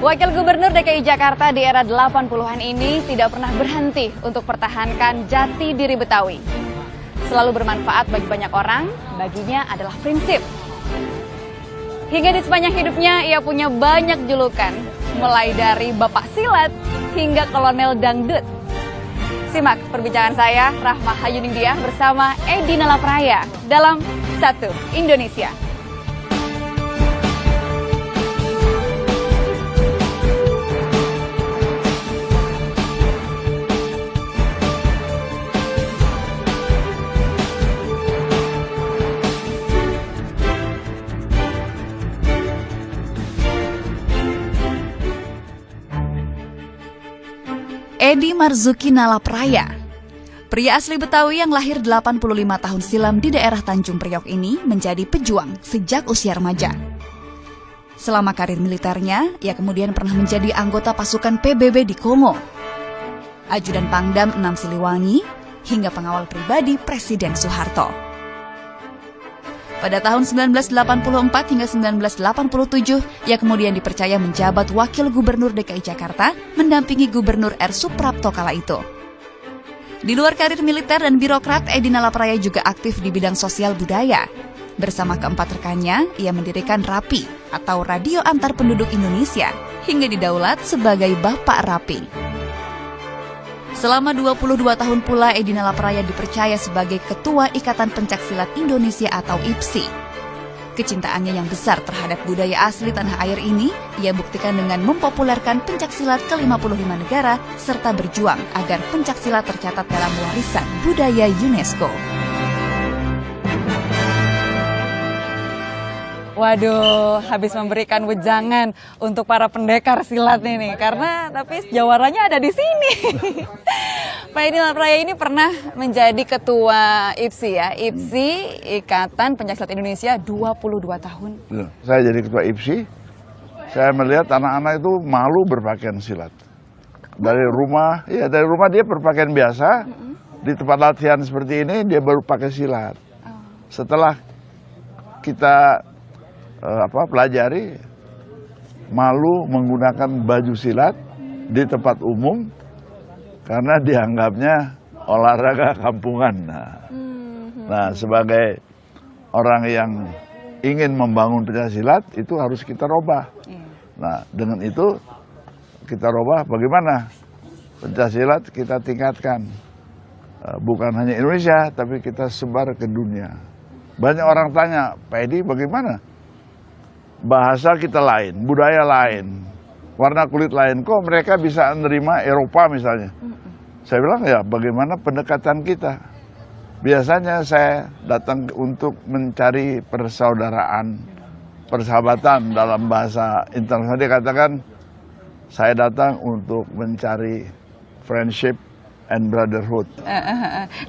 Wakil Gubernur DKI Jakarta di era 80-an ini tidak pernah berhenti untuk pertahankan jati diri Betawi. Selalu bermanfaat bagi banyak orang, baginya adalah prinsip. Hingga di sepanjang hidupnya ia punya banyak julukan, mulai dari Bapak Silat hingga Kolonel Dangdut. Simak perbincangan saya, Rahma Hayuningdiah bersama Edi Nalapraya dalam Satu Indonesia. Edi Marzuki Nalapraya, pria asli Betawi yang lahir 85 tahun silam di daerah Tanjung Priok ini menjadi pejuang sejak usia remaja. Selama karir militernya, ia kemudian pernah menjadi anggota pasukan PBB di Kongo, ajudan Pangdam 6 Siliwangi, hingga pengawal pribadi Presiden Soeharto. Pada tahun 1984 hingga 1987, ia kemudian dipercaya menjabat Wakil Gubernur DKI Jakarta, mendampingi Gubernur R. Suprapto kala itu. Di luar karir militer dan birokrat, Edi Nalapraya juga aktif di bidang sosial budaya. Bersama keempat rekannya, ia mendirikan RAPI atau Radio Antar Penduduk Indonesia, hingga didaulat sebagai Bapak RAPI. Selama 22 tahun pula Edi Nalapraya dipercaya sebagai Ketua Ikatan Pencaksilat Indonesia atau IPSI. Kecintaannya yang besar terhadap budaya asli tanah air ini ia buktikan dengan mempopulerkan pencaksilat ke 55 negara serta berjuang agar pencaksilat tercatat dalam warisan budaya UNESCO. Waduh, habis memberikan wejangan untuk para pendekar silat ini, karena tapi jawarannya ada di sini. Pak Edi Nalapraya ini pernah menjadi ketua IPSI ya, IPSI Ikatan Pencaksilat Indonesia 22 tahun. Saya jadi ketua IPSI, saya melihat anak-anak itu malu berpakaian silat. Dari rumah dia berpakaian biasa, di tempat latihan seperti ini dia baru pakai silat. Setelah kita pelajari, malu menggunakan baju silat di tempat umum karena dianggapnya olahraga kampungan. Nah, sebagai orang yang ingin membangun pencaksilat itu harus kita robah. Nah, dengan itu kita robah bagaimana pencaksilat kita tingkatkan, bukan hanya Indonesia tapi kita sebar ke dunia. Banyak orang tanya, Pak Edi bagaimana? Bahasa kita lain, budaya lain, warna kulit lain, kok mereka bisa menerima Eropa misalnya? Saya bilang ya bagaimana pendekatan kita. Biasanya saya datang untuk mencari persaudaraan, persahabatan dalam bahasa internasional. Dia katakan saya datang untuk mencari friendship and brotherhood.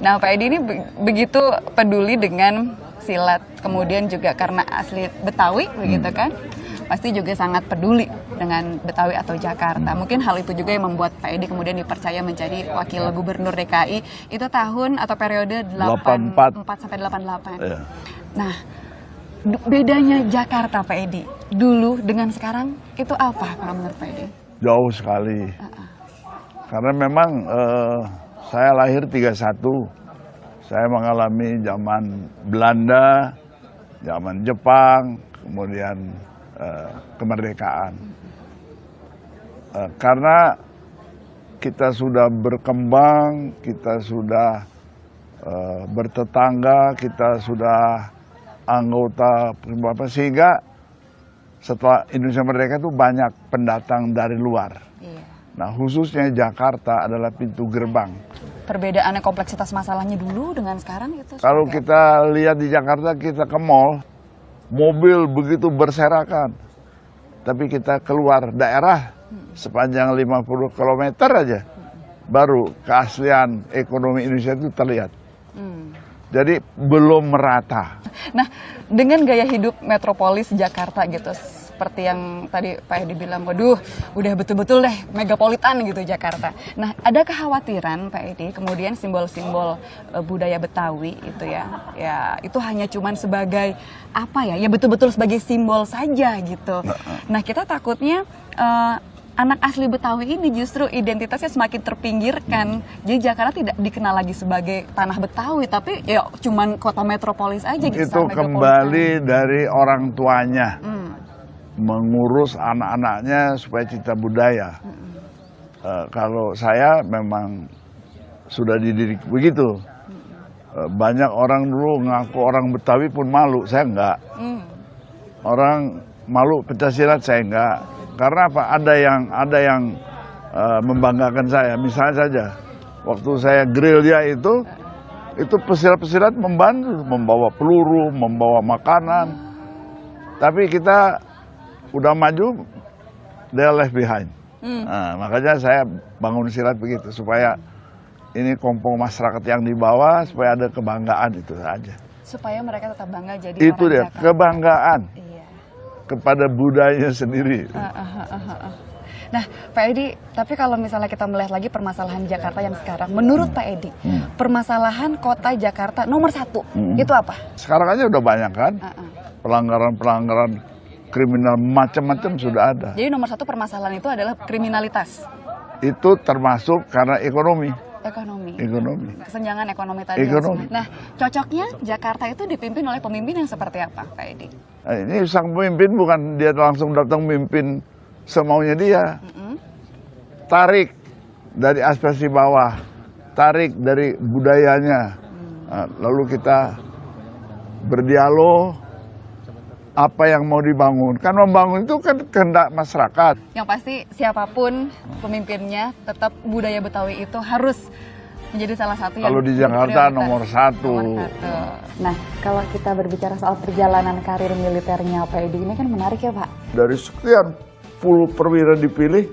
Nah, Pak Edi ini begitu peduli dengan silat, kemudian juga karena asli Betawi, begitu kan? Pasti juga sangat peduli dengan Betawi atau Jakarta. Mungkin hal itu juga yang membuat Pak Edi kemudian dipercaya menjadi Wakil Gubernur DKI itu tahun atau periode 84 sampai 88. Ya. Nah, bedanya Jakarta Pak Edi dulu dengan sekarang itu apa kalau menurut Pak Edi? Jauh sekali. Karena memang saya lahir 31. Saya mengalami zaman Belanda, zaman Jepang, kemudian kemerdekaan. Karena kita sudah berkembang, kita sudah bertetangga, kita sudah anggota sehingga setelah Indonesia merdeka itu banyak pendatang dari luar. Nah, khususnya Jakarta adalah pintu gerbang. Perbedaannya kompleksitas masalahnya dulu dengan sekarang itu? Kalau kita lihat di Jakarta, kita ke mall, mobil begitu berserakan. Tapi kita keluar daerah sepanjang 50 km aja, baru keaslian ekonomi Indonesia itu terlihat. Jadi belum merata. Nah, dengan gaya hidup metropolis Jakarta gitu, seperti yang tadi Pak Edi bilang, waduh udah betul-betul deh megapolitan gitu Jakarta. Nah, ada kekhawatiran Pak Edi kemudian simbol-simbol budaya Betawi itu ya itu hanya cuman sebagai apa ya betul-betul sebagai simbol saja gitu. Nah, kita takutnya anak asli Betawi ini justru identitasnya semakin terpinggirkan. Jadi Jakarta tidak dikenal lagi sebagai tanah Betawi, tapi ya cuman kota metropolis aja gitu. Itu kembali dari orang tuanya mengurus anak-anaknya supaya cinta budaya. Kalau saya memang sudah dididik begitu. Banyak orang dulu ngaku orang Betawi pun malu, saya enggak. Orang malu pencaksilat, saya enggak. Karena apa? Ada yang membanggakan saya. Misalnya saja, waktu saya gerilya itu pesilat-pesilat membantu, membawa peluru, membawa makanan. Tapi kita udah maju, they left behind. Nah, makanya saya bangun silat begitu supaya ini kompong masyarakat yang di bawah, supaya ada kebanggaan itu saja. Supaya mereka tetap bangga jadi itu orang dia, Jakarta. kebanggaan. Iya. Kepada budayanya sendiri. Nah, Pak Edi, tapi kalau misalnya kita melihat lagi permasalahan Jakarta yang sekarang, menurut Pak Edi, permasalahan kota Jakarta nomor 1 itu apa? Sekarang aja udah banyak kan, pelanggaran-pelanggaran kriminal macam-macam sudah ada. Jadi nomor 1 permasalahan itu adalah kriminalitas. Itu termasuk karena ekonomi. Kesenjangan ekonomi tadi. Nah, cocoknya Jakarta itu dipimpin oleh pemimpin yang seperti apa, Pak Edi? Nah, ini sang pemimpin bukan dia langsung datang memimpin semaunya dia. Tarik dari aspirasi bawah, tarik dari budayanya. Nah, lalu kita berdialog apa yang mau dibangun. Kan membangun itu kan kehendak masyarakat. Yang pasti siapapun pemimpinnya tetap budaya Betawi itu harus menjadi salah satu yang kalau di Jakarta nomor 1. Nah, kalau kita berbicara soal perjalanan karir militernya Pak Edi ini kan menarik ya Pak. Dari sekian puluh perwira dipilih,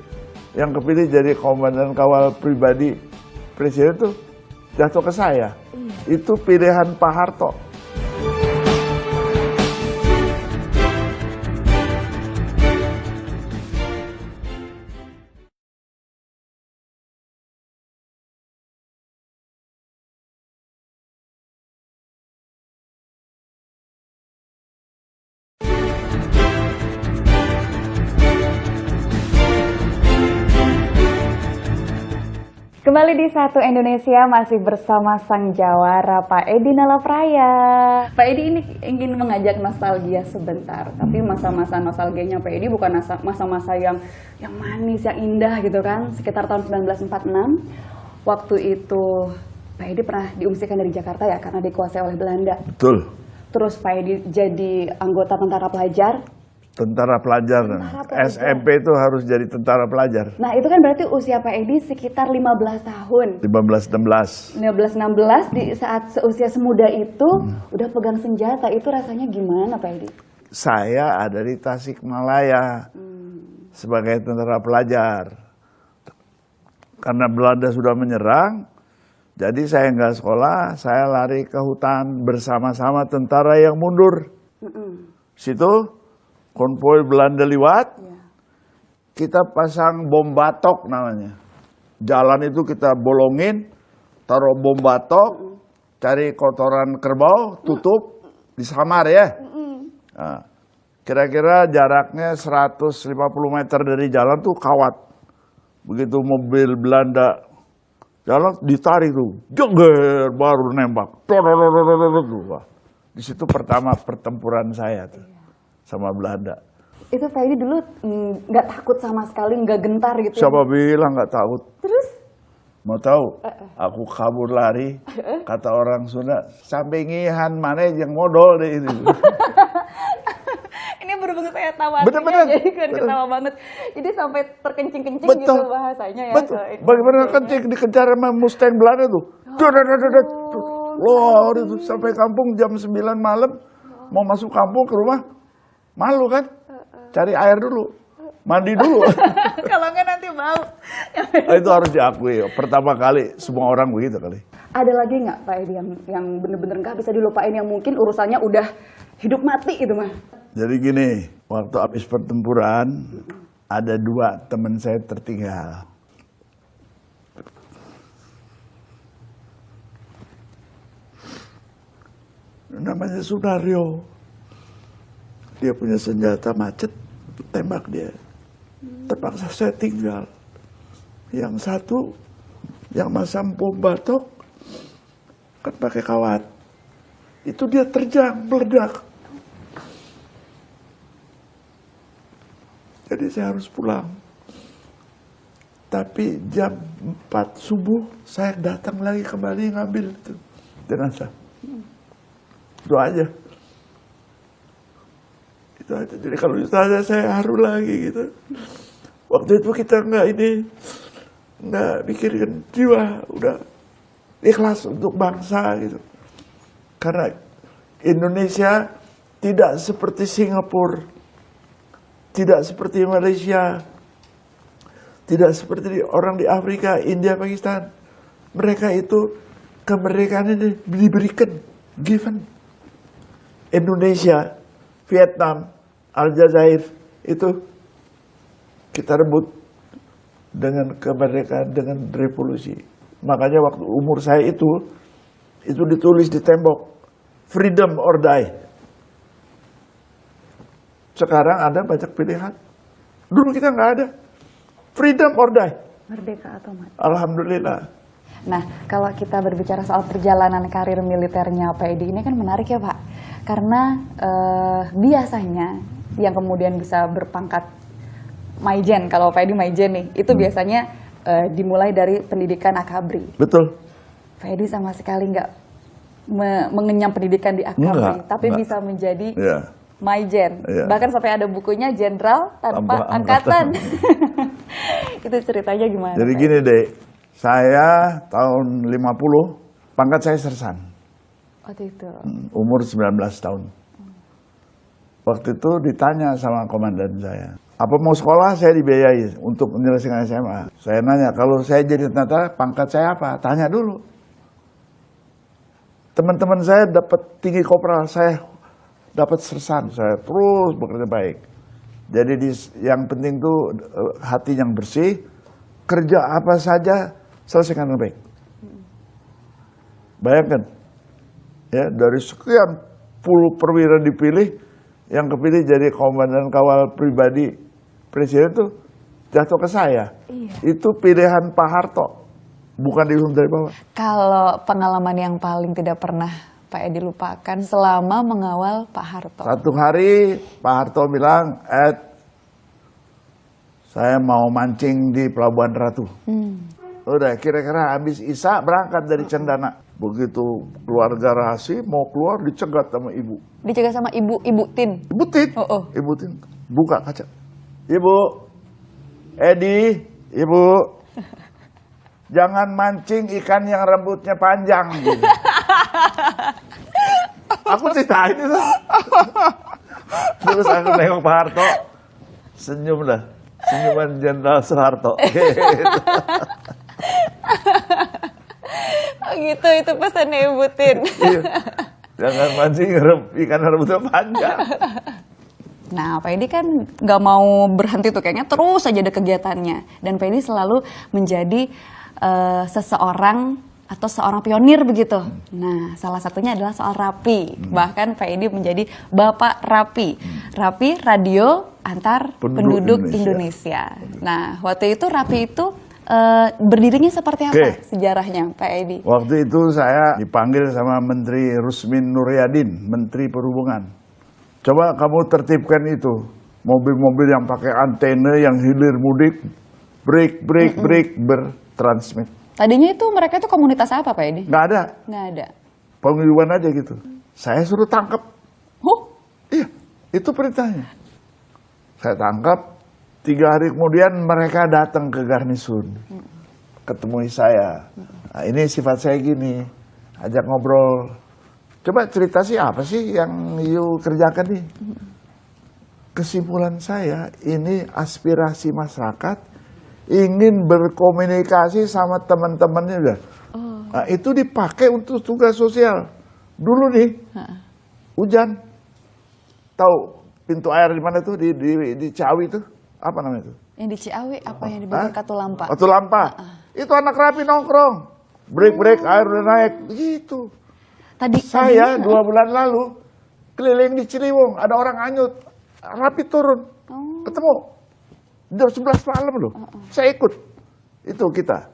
yang kepilih jadi komandan kawal pribadi presiden itu jatuh ke saya. Itu pilihan Pak Harto. Kembali di Satu Indonesia masih bersama sang jawara Pak Edi Nalapraya. Pak Edi ini ingin mengajak nostalgia sebentar, tapi masa-masa nostalgianya Pak Edi bukan masa-masa yang manis, yang indah gitu kan. Sekitar tahun 1946, waktu itu Pak Edi pernah diungsikan dari Jakarta ya karena dikuasai oleh Belanda. Betul. Terus Pak Edi jadi anggota tentara pelajar. Tentara pelajar. SMP itu harus jadi tentara pelajar. Nah itu kan berarti usia Pak Edi sekitar 15 tahun. 15-16. 15-16 di saat seusia semuda itu udah pegang senjata, itu rasanya gimana Pak Edi? Saya ada di Tasikmalaya sebagai tentara pelajar. Karena Belanda sudah menyerang, jadi saya nggak sekolah, saya lari ke hutan bersama-sama tentara yang mundur. Situ konvoi Belanda lewat, kita pasang bom batok namanya. Jalan itu kita bolongin, taruh bom batok, cari kotoran kerbau, tutup, disamar ya. Nah, kira-kira jaraknya 150 meter dari jalan tuh kawat. Begitu mobil Belanda jalan, ditarik tuh, jeger, baru nembak. Di situ pertama pertempuran saya tuh. Sama Belanda. Itu Pak Edi dulu nggak takut sama sekali, nggak gentar gitu? Siapa bilang nggak takut? Terus? Mau tahu? Aku kabur lari, kata orang Sunda, sampai ngihan mana yang modal deh ini. Ini berhubung saya tawa, Bener-bener. jadi kan ketawa banget. Jadi sampai terkencing-kencing gitu bahasanya ya. Betul. Bagaimana kencing dikejar sama Mustang Belanda tuh. Loh, itu sampai kampung jam 9 malam, mau masuk kampung ke rumah, malu kan? Cari air dulu, mandi dulu. Kalau nggak nanti bau. Itu harus diakui. Pertama kali semua orang begitu kali. Ada lagi nggak Pak Edi yang bener-bener nggak bisa dilupain, yang mungkin urusannya udah hidup mati gitu mah? Jadi gini, Waktu habis pertempuran, ada 2 teman saya tertinggal. Namanya Sunario. Dia punya senjata macet, tembak dia. Terpaksa saya tinggal. Yang satu, yang masang bom batok, kan pakai kawat. Itu dia terjang, meledak. Jadi saya harus pulang. Tapi jam 4 subuh, saya datang lagi kembali ngambil itu jenazah. Itu aja. Itu aja. Jadi kalau ditanya saya haru lagi gitu. Waktu itu kita nggak mikirin jiwa, udah ikhlas untuk bangsa gitu. Karena Indonesia tidak seperti Singapura, tidak seperti Malaysia, tidak seperti orang di Afrika, India, Pakistan. Mereka itu kemerdekaan ini diberikan, given. Indonesia, Vietnam, Aljazair itu kita rebut dengan kemerdekaan, dengan revolusi. Makanya waktu umur saya itu ditulis di tembok, freedom or die. Sekarang ada banyak pilihan. Dulu kita nggak ada. Freedom or die. Merdeka atau mati. Alhamdulillah. Nah, kalau kita berbicara soal perjalanan karir militernya Pak Edi, ini kan menarik ya Pak. Karena biasanya yang kemudian bisa berpangkat Maijen, kalau Pak Edi Maijen nih, itu biasanya dimulai dari pendidikan akabri. Betul. Pak Edi sama sekali nggak mengenyam pendidikan di akabri, tapi enggak. bisa menjadi Ya. Maijen. Iya. Bahkan sampai ada bukunya Jenderal tanpa angkatan. Itu ceritanya gimana? Jadi Pak gini deh, saya tahun 50, pangkat saya sersan. Waktu itu. Umur 19 tahun. Waktu itu ditanya sama komandan saya, apa mau sekolah? Saya dibiayai untuk menyelesaikan SMA. Saya nanya, kalau saya jadi tentara, pangkat saya apa? Tanya dulu. Teman-teman saya dapat tinggi kopral, saya dapat sersan. Saya terus bekerja baik. Jadi yang penting tuh hati yang bersih, kerja apa saja selesaikan dengan baik. Bayangkan, ya dari sekian puluh perwira dipilih, yang kepilih jadi komandan kawal pribadi presiden itu jatuh ke saya. Iya. Itu pilihan Pak Harto, bukan diusung dari bawah. Kalau pengalaman yang paling tidak pernah Pak Edi lupakan selama mengawal Pak Harto. Satu hari Pak Harto bilang, saya mau mancing di Pelabuhan Ratu. Udah kira-kira habis Isya berangkat dari Cendana. Begitu keluarga Rahasi mau keluar dicegat sama ibu. Dicegat sama Ibu Tin. Ibu Tin, Ibu Tin buka kaca. Ibu, Edi, Ibu, jangan mancing ikan yang rambutnya panjang. Gitu. Aku ceritain itu. Terus aku nengok Pak Harto, senyum dah. Senyuman Jenderal Soeharto. Gitu. Oh gitu, itu pesannya Ibu Tin. Iya. Jangan mancing ikan rambutnya panjang. Nah, Pak Edi kan nggak mau berhenti tuh, kayaknya terus aja ada kegiatannya. Dan Pak Edi selalu menjadi seseorang atau seorang pionir begitu. Nah, salah satunya adalah soal Rapi. Bahkan Pak Edi menjadi Bapak Rapi. Rapi Radio Antar Penduduk Indonesia. Nah, waktu itu Rapi itu berdirinya seperti apa sejarahnya Pak Edi? Waktu itu saya dipanggil sama Menteri Rusmin Nuryadin, Menteri Perhubungan. Coba kamu tertibkan itu, mobil-mobil yang pakai antena yang hilir mudik, break, bertransmit. Tadinya itu mereka itu komunitas apa Pak Edi? Nggak ada. Nggak ada. Penghidupan aja gitu. Saya suruh tangkap. Iya, itu perintahnya. Saya tangkap, 3 hari kemudian mereka datang ke garnisun. Ketemui saya. Nah, ini sifat saya gini, ajak ngobrol. Coba cerita sih apa sih yang you kerjakan nih? Kesimpulan saya, ini aspirasi masyarakat, ingin berkomunikasi sama teman-temannya udah. Nah, itu dipakai untuk tugas sosial. Dulu nih, hujan, tahu pintu air di mana tuh di Ciawi tuh apa namanya itu? Yang di Ciawi apa yang di Bogor Katulampa? Katulampa. Itu anak rapi nongkrong. Break air udah naik begitu. Saya 2 bulan lalu keliling di Ciliwung, ada orang hanyut, rapi turun, ketemu jam 11 malam loh. Saya ikut, itu kita.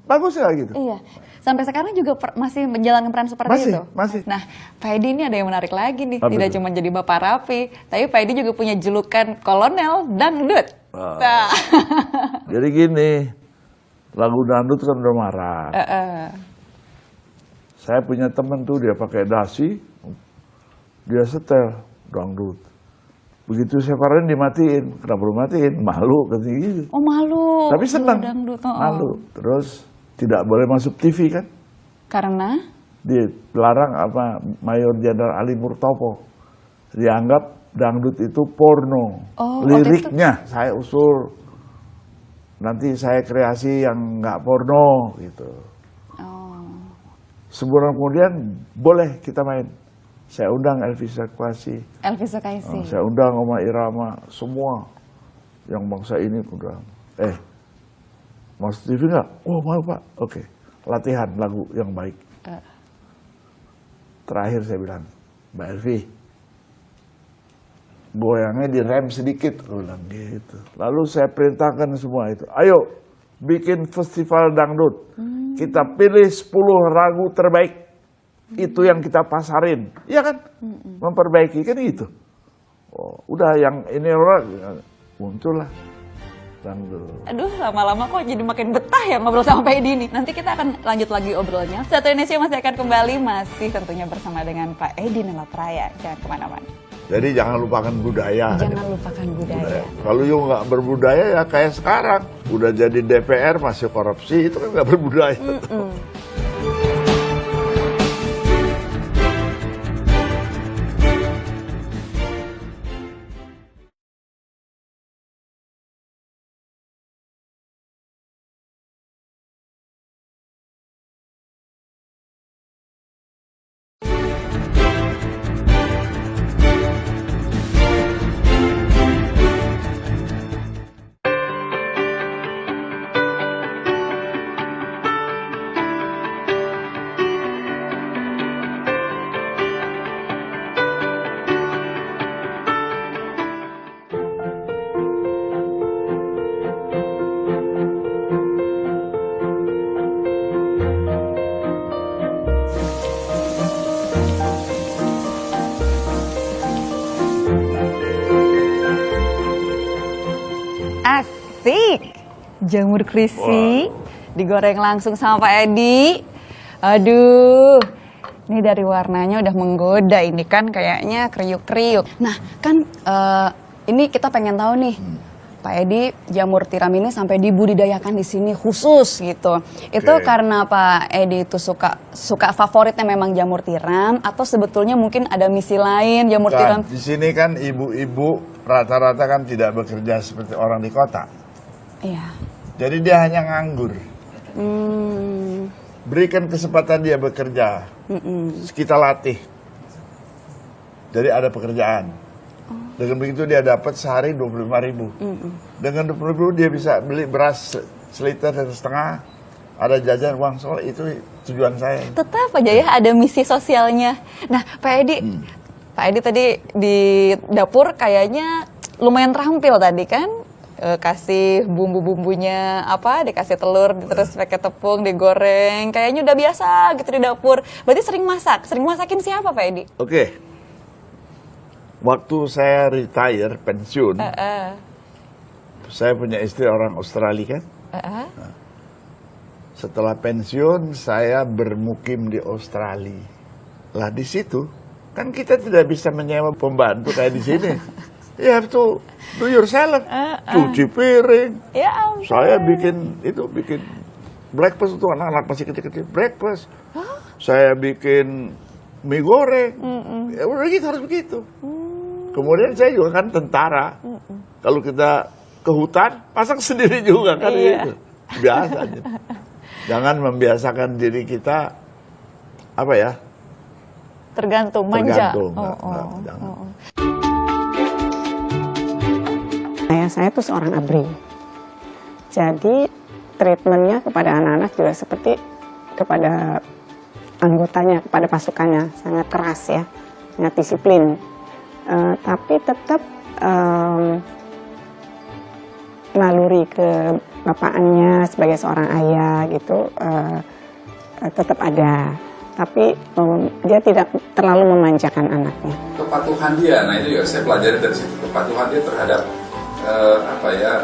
Bagus nggak gitu? Iya. Sampai sekarang juga masih menjalankan peran seperti itu? Masih. Nah, Pak Edi ini ada yang menarik lagi nih. Apa Tidak itu? cuma jadi Bapak Rapi, tapi Pak Edi juga punya julukan Kolonel Dangdut. Nah. Jadi gini, lagu dangdut kan udah marah. Saya punya temen tuh, dia pakai dasi, dia setel dangdut. Begitu saya parahin dimatiin, kenapa lu matiin? Malu katanya gitu. Oh malu. Tapi senang, Dangdut. malu. Terus tidak boleh masuk TV kan? Karena? Dilarang apa Mayor Jenderal Ali Murtopo. Dianggap dangdut itu porno. Oh, liriknya saya usul. Nanti saya kreasi yang nggak porno gitu. Oh. Sebulan kemudian boleh kita main. Saya undang Elvis Sukaisi. Elvis Sukaisi. Saya undang Oma Irama, semua yang bangsa ini undang. Mas TV nggak? Oh mau Pak. Oke. Latihan lagu yang baik. Terakhir saya bilang, Mbak Elvi, goyangnya direm sedikit, aku bilang gitu. Lalu saya perintahkan semua itu, ayo bikin festival dangdut. Kita pilih 10 lagu terbaik. Itu yang kita pasarin, iya kan? Memperbaiki kan itu. Oh, udah yang ini orang muncullah dangdut. Aduh, lama-lama kok jadi makin betah ya ngobrol sama Pak Edi nih. Nanti kita akan lanjut lagi obrolnya. Satu Indonesia masih akan kembali, masih tentunya bersama dengan Pak Edi Nalapraya. Jangan kemana-mana. Jadi jangan lupakan budaya. Jangan lupakan budaya. Kalau you nggak berbudaya ya kayak sekarang, udah jadi DPR masih korupsi, itu kan nggak berbudaya. Asik, jamur crispy digoreng langsung sama Pak Edi. Aduh, ini dari warnanya udah menggoda, ini kan kayaknya kriuk-kriuk. Nah kan ini kita pengen tahu nih, Pak Edi, jamur tiram ini sampai dibudidayakan di sini khusus gitu. Itu karena Pak Edi itu suka favoritnya memang jamur tiram, atau sebetulnya mungkin ada misi lain jamur tiram? Di sini kan ibu-ibu rata-rata kan tidak bekerja seperti orang di kota. Iya. Jadi dia hanya nganggur. Berikan kesempatan dia bekerja. Kita latih. Jadi ada pekerjaan. Dengan begitu dia dapat sehari 25.000. Dengan 25.000 dia bisa beli beras seliter dan setengah. Ada jajan uang soal, itu tujuan saya. Tetap aja ya ada misi sosialnya. Nah Pak Edi tadi di dapur kayaknya lumayan terampil tadi kan? Kasih bumbu-bumbunya apa, dikasih telur, terus pakai tepung, digoreng. Kayaknya udah biasa gitu di dapur. Berarti sering masak. Sering masakin siapa Pak Edi? Oke. Waktu saya retire, pensiun, saya punya istri orang Australia kan. Setelah pensiun, saya bermukim di Australia. Lah di situ, kan kita tidak bisa menyewa pembantu kayak di sini. You have to do yourself. Cuci piring. Ya ampun. Saya bikin breakfast untuk anak-anak masih kecil-kecil. Breakfast. Saya bikin mie goreng. Ya udah gitu, harus begitu. Kemudian saya juga kan tentara. Kalau kita ke hutan, masak sendiri juga kan gitu. Biasa aja. Jangan membiasakan diri kita apa ya? Tergantung, manja. Tergantung. Jangan. Ayah saya tuh seorang ABRI. Jadi treatmentnya kepada anak-anak juga seperti kepada anggotanya, kepada pasukannya, sangat keras ya, sangat disiplin. Tapi tetap naluri kebapaannya sebagai seorang ayah gitu tetap ada. Tapi dia tidak terlalu memanjakan anaknya. Kepatuhan dia, nah itu juga saya pelajari dari situ. Kepatuhan dia terhadap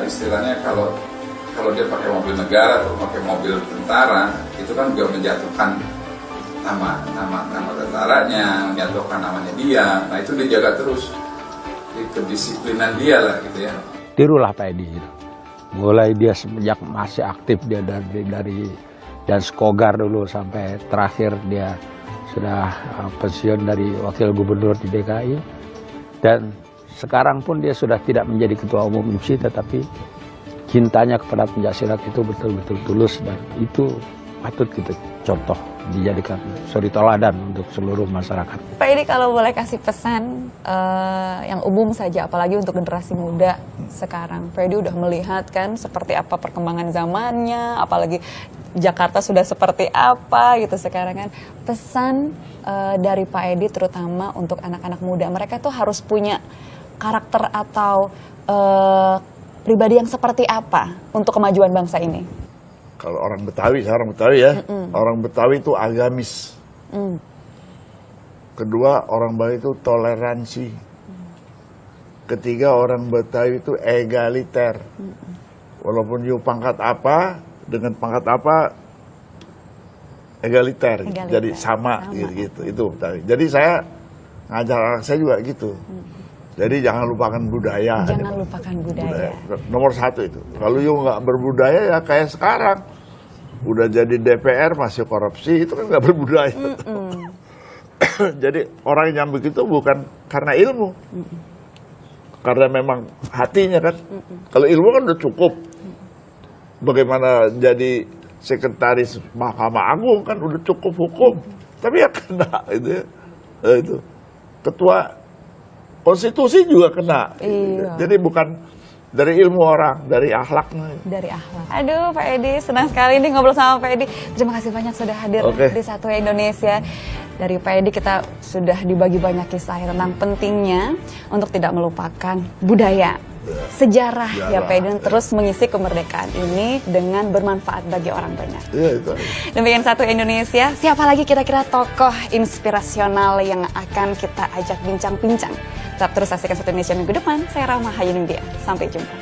istilahnya kalau dia pakai mobil negara atau pakai mobil tentara, itu kan juga menjatuhkan nama tentaranya, menjatuhkan namanya dia. Nah itu dijaga terus, kedisiplinan dia lah gitu ya. Tirulah Pak Edi gitu. Mulai dia semenjak masih aktif dia dari dan Skogar dulu sampai terakhir dia sudah pensiun dari wakil gubernur di DKI, dan sekarang pun dia sudah tidak menjadi ketua umum IPSI, tetapi cintanya kepada pencaksilat itu betul-betul tulus, dan itu patut kita contoh, dijadikan suri toladan untuk seluruh masyarakat. Pak Edi, kalau boleh kasih pesan yang umum saja, apalagi untuk generasi muda sekarang. Pak Edi udah melihat kan seperti apa perkembangan zamannya, apalagi Jakarta sudah seperti apa gitu sekarang kan. Pesan dari Pak Edi terutama untuk anak-anak muda, mereka tuh harus punya karakter atau pribadi yang seperti apa untuk kemajuan bangsa ini? Kalau orang Betawi, saya orang Betawi ya, orang Betawi itu agamis. Kedua, orang Bali itu toleransi. Ketiga, orang Betawi itu egaliter. Walaupun you pangkat apa, dengan pangkat apa, egaliter. Jadi sama. Gitu. Itu Betawi. Jadi saya ngajar anak saya juga gitu. Jadi jangan lupakan budaya. Jangan lupakan budaya. Nomor satu itu. Kalau you nggak berbudaya ya kayak sekarang. Udah jadi DPR masih korupsi, itu kan nggak berbudaya. Jadi orang yang begitu bukan karena ilmu. Karena memang hatinya kan. Kalau ilmu kan udah cukup. Bagaimana jadi sekretaris Mahkamah Agung kan udah cukup hukum. Tapi ya kena itu ya. Itu. Ketua konstitusi juga kena. Iya. Jadi bukan dari ilmu orang, dari akhlaknya. Dari akhlak. Aduh Pak Edi, senang sekali nih ngobrol sama Pak Edi. Terima kasih banyak sudah hadir di Satwa Indonesia. Dari Pak Edi kita sudah dibagi banyak kisah tentang pentingnya untuk tidak melupakan budaya, sejarah ya Pak Edi, dan terus mengisi kemerdekaan ini dengan bermanfaat bagi orang banyak. Iya itu. Demikian Satwa Indonesia. Siapa lagi kira-kira tokoh inspirasional yang akan kita ajak bincang-bincang? Tetap terus saksikan Satwa Indonesia minggu depan. Saya Rahma Hayuningdia. Sampai jumpa.